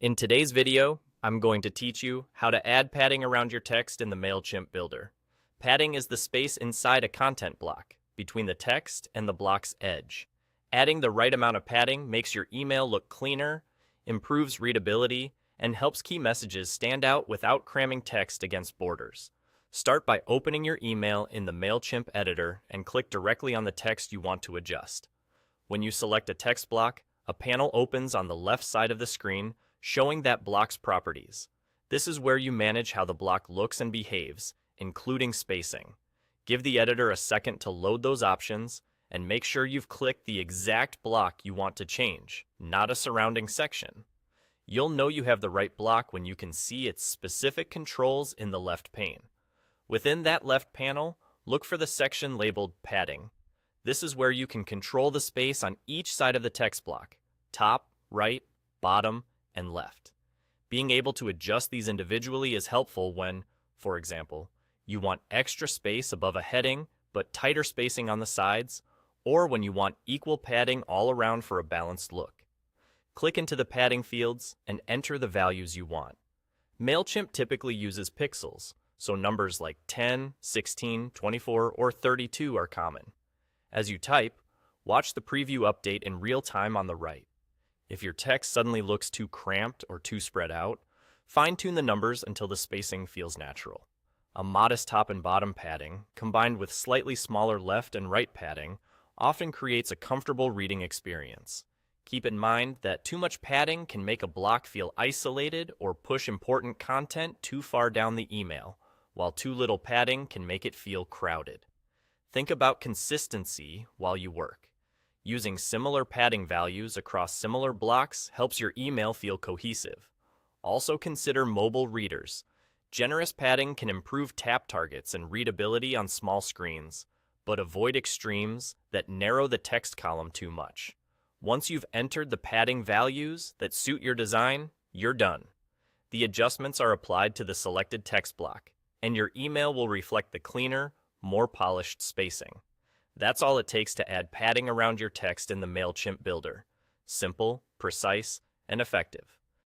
In today's video, I'm going to teach you how to add padding around your text in the Mailchimp builder. Padding is the space inside a content block, between the text and the block's edge. Adding the right amount of padding makes your email look cleaner, improves readability, and helps key messages stand out without cramming text against borders. Start by opening your email in the Mailchimp editor and click directly on the text you want to adjust. When you select a text block, a panel opens on the left side of the screen showing that block's properties. This is where you manage how the block looks and behaves, including spacing. Give the editor a second to load those options, and make sure you've clicked the exact block you want to change, not a surrounding section. You'll know you have the right block when you can see its specific controls in the left pane. Within that left panel, look for the section labeled Padding. This is where you can control the space on each side of the text block: top, right, bottom, and left. Being able to adjust these individually is helpful when, for example, you want extra space above a heading but tighter spacing on the sides, or when you want equal padding all around for a balanced look. Click into the padding fields and enter the values you want. Mailchimp typically uses pixels, so numbers like 10, 16, 24, or 32 are common. As you type, watch the preview update in real time on the right. If your text suddenly looks too cramped or too spread out, fine-tune the numbers until the spacing feels natural. A modest top and bottom padding, combined with slightly smaller left and right padding, often creates a comfortable reading experience. Keep in mind that too much padding can make a block feel isolated or push important content too far down the email, while too little padding can make it feel crowded. Think about consistency while you work. Using similar padding values across similar blocks helps your email feel cohesive. Also consider mobile readers. Generous padding can improve tap targets and readability on small screens, but avoid extremes that narrow the text column too much. Once you've entered the padding values that suit your design, you're done. The adjustments are applied to the selected text block, and your email will reflect the cleaner, more polished spacing. That's all it takes to add padding around your text in the Mailchimp builder. Simple, precise, and effective.